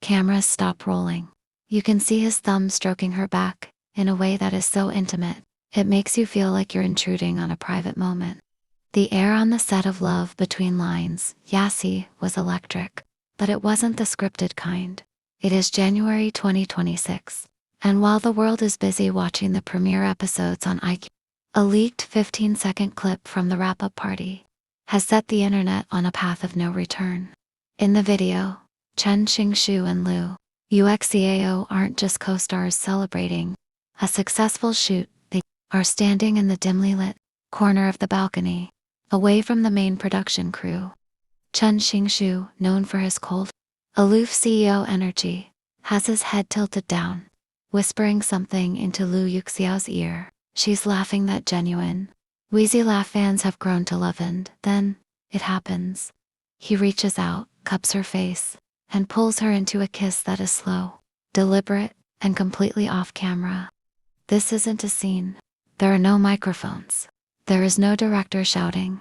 Cameras stop rolling. You can see his thumb stroking her back in a way that is so intimate, it makes you feel like you're intruding on a private moment. The air on the set of Love Between Lines, Yassi, was electric, but it wasn't the scripted kind. It is January 2026, and while the world is busy watching the premiere episodes on IQ, a leaked 15-second clip from the wrap-up party has set the internet on a path of no return. In the video, Chen Xingxu and Yuexiao aren't just co-stars celebrating a successful shoot, they are standing in the dimly lit corner of the balcony, away from the main production crew. Chen Xingxu, known for his cold, aloof CEO energy, has his head tilted down, whispering something into Yuexiao's ear. She's laughing that genuine, wheezy laugh fans have grown to love, and then it happens. He reaches out, cups her face, and pulls her into a kiss that is slow, deliberate, and completely off camera. This isn't a scene. There are no microphones. There is no director shouting.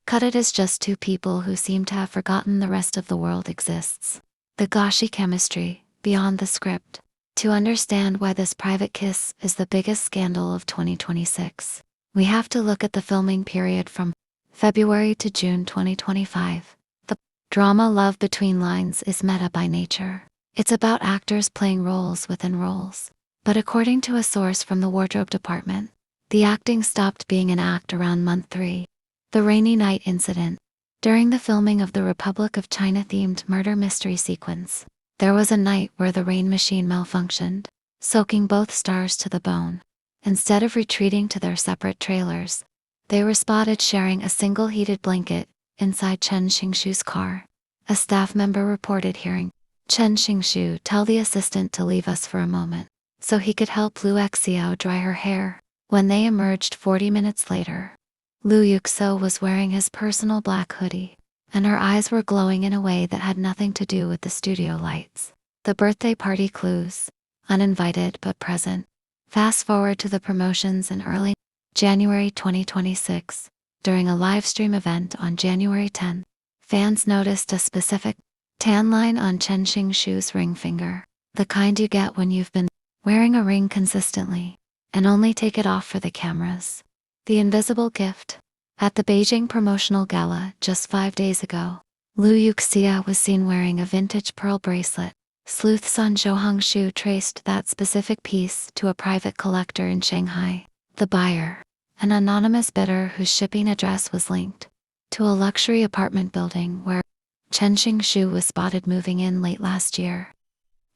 Cut. It is just two people who seem to have forgotten the rest of the world exists. The gauchy chemistry, beyond the script. To understand why this private kiss is the biggest scandal of 2026, we have to look at the filming period from February to June 2025. The drama Love Between Lines is meta by nature. It's about actors playing roles within roles. But according to a source from the wardrobe department, the acting stopped being an act around month 3. The rainy night incident. During the filming of the Republic of China-themed murder mystery sequence, there was a night where the rain machine malfunctioned, soaking both stars to the bone. Instead of retreating to their separate trailers, they were spotted sharing a single heated blanket inside Chen Xingxu's car. A staff member reported hearing Chen Xingxu tell the assistant to leave us for a moment, so he could help Yuexiao dry her hair. When they emerged 40 minutes later, Yuexiao was wearing his personal black hoodie, and her eyes were glowing in a way that had nothing to do with the studio lights. The birthday party clues, uninvited but present. Fast forward to the promotions in early January 2026. During a live stream event on January 10, fans noticed a specific tan line on Chen Xingxu's ring finger, the kind you get when you've been wearing a ring consistently and only take it off for the cameras. The invisible gift. At the Beijing promotional gala just 5 days ago, Yuexiao was seen wearing a vintage pearl bracelet. Sleuth Sun Zhou traced that specific piece to a private collector in Shanghai. The buyer, an anonymous bidder whose shipping address was linked to a luxury apartment building where Chen Xingxu was spotted moving in late last year.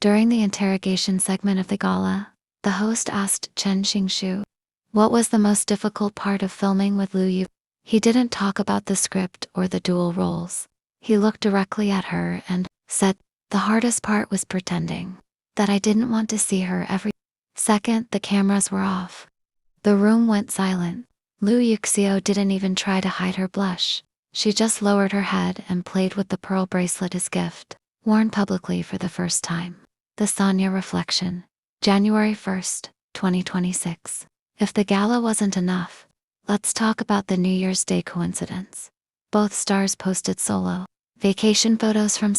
During the interrogation segment of the gala, the host asked Chen Xingxu, what was the most difficult part of filming with Yu? He didn't talk about the script or the dual roles. He looked directly at her and said, the hardest part was pretending that I didn't want to see her every second the cameras were off. The room went silent. Yuexiao didn't even try to hide her blush. She just lowered her head and played with the pearl bracelet as gift, worn publicly for the first time. The Sonia reflection. January 1st, 2026. If the gala wasn't enough, let's talk about the New Year's Day coincidence. Both stars posted solo vacation photos from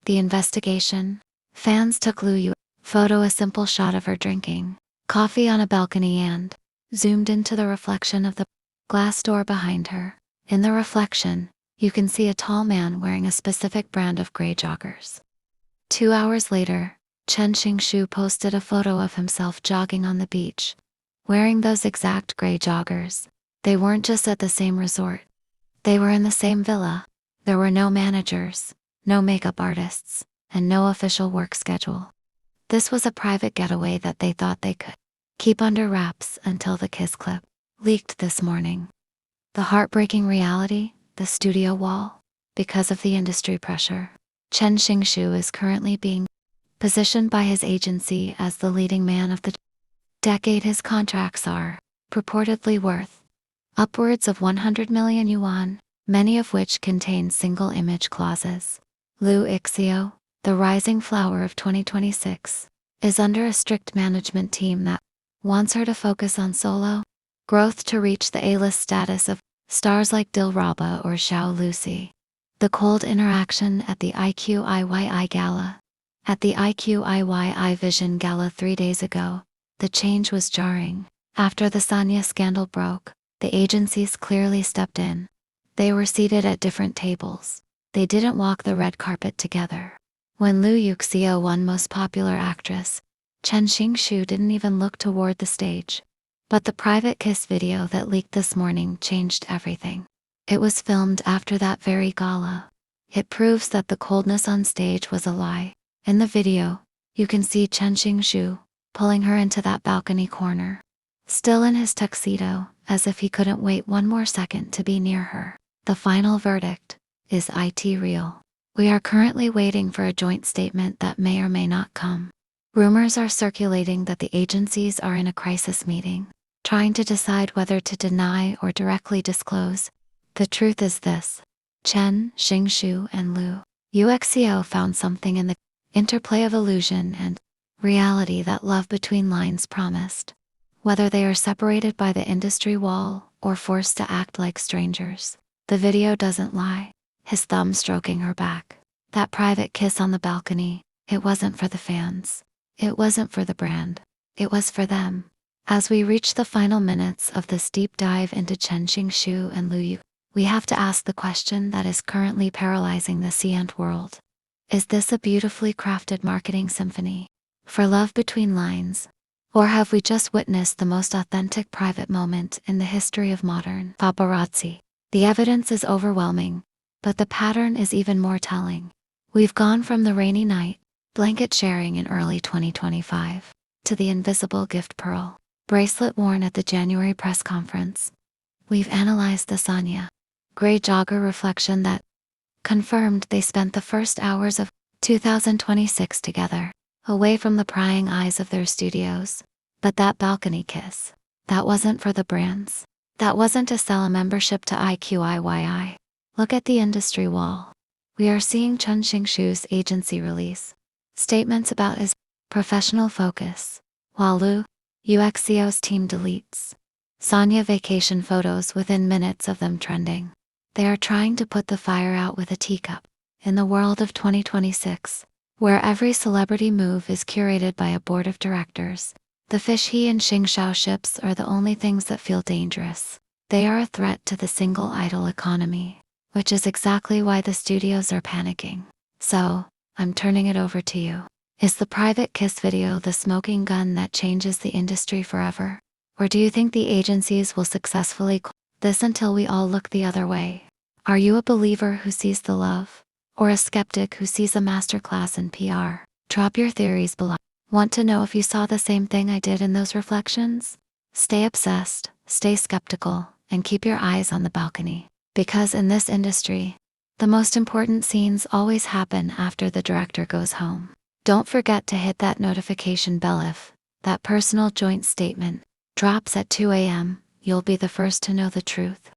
the investigation. Fans took Yuexiao's photo, a simple shot of her drinking coffee on a balcony, and zoomed into the reflection of the glass door behind her. In the reflection, you can see a tall man wearing a specific brand of gray joggers. 2 hours later, Chen Xingxu posted a photo of himself jogging on the beach, wearing those exact gray joggers. They weren't just at the same resort. They were in the same villa. There were no managers, no makeup artists, and no official work schedule. This was a private getaway that they thought they could keep under wraps until the kiss clip leaked this morning. The heartbreaking reality, the studio wall. Because of the industry pressure, Chen Xingxu is currently being positioned by his agency as the leading man of the decade. His contracts are purportedly worth upwards of 100 million yuan, many of which contain single image clauses. Yuexiao, the rising flower of 2026, is under a strict management team that wants her to focus on solo growth to reach the A-list status of stars like Dilraba or Xiao Lusi. The cold interaction at the IQIYI gala. At the IQIYI Vision Gala 3 days ago, the change was jarring. After the Sanya scandal broke, the agencies clearly stepped in. They were seated at different tables. They didn't walk the red carpet together. When Yuexiao won Most Popular Actress, Chen Xingxu didn't even look toward the stage. But the private kiss video that leaked this morning changed everything. It was filmed after that very gala. It proves that the coldness on stage was a lie. In the video, you can see Chen Xingxu pulling her into that balcony corner, still in his tuxedo, as if he couldn't wait one more second to be near her. The final verdict: is it real? We are currently waiting for a joint statement that may or may not come. Rumors are circulating that the agencies are in a crisis meeting, trying to decide whether to deny or directly disclose. The truth is this: Chen Xingxu and Yuexiao found something in the interplay of illusion and reality that love between lines promised. Whether they are separated by the industry wall or forced to act like strangers, the video doesn't lie. His thumb stroking her back. That private kiss on the balcony, it wasn't for the fans. It wasn't for the brand. It was for them. As we reach the final minutes of this deep dive into Chen Xingxu and Yu, we have to ask the question that is currently paralyzing the Xiant world. Is this a beautifully crafted marketing symphony for love between lines? Or have we just witnessed the most authentic private moment in the history of modern paparazzi? The evidence is overwhelming, but the pattern is even more telling. We've gone from the rainy night, blanket sharing in early 2025, to the invisible gift pearl bracelet worn at the January press conference. We've analyzed the Sanya gray jogger reflection that confirmed they spent the first hours of 2026 together, away from the prying eyes of their studios. But that balcony kiss, that wasn't for the brands. That wasn't to sell a membership to IQIYI. Look at the industry wall. We are seeing Chen Xingxu's agency release statements about his professional focus, while Yuexiao's team deletes Sanya vacation photos within minutes of them trending. They are trying to put the fire out with a teacup. In the world of 2026, where every celebrity move is curated by a board of directors, the fish he and Xingxiao ships are the only things that feel dangerous. They are a threat to the single idol economy, which is exactly why the studios are panicking. So, I'm turning it over to you. Is the private kiss video the smoking gun that changes the industry forever? Or do you think the agencies will successfully this until we all look the other way? Are you a believer who sees the love, or a skeptic who sees a masterclass in PR? Drop your theories below. Want to know if you saw the same thing I did in those reflections? Stay obsessed, stay skeptical, and keep your eyes on the balcony. Because in this industry, the most important scenes always happen after the director goes home. Don't forget to hit that notification bell if that personal joint statement drops at 2 a.m. You'll be the first to know the truth.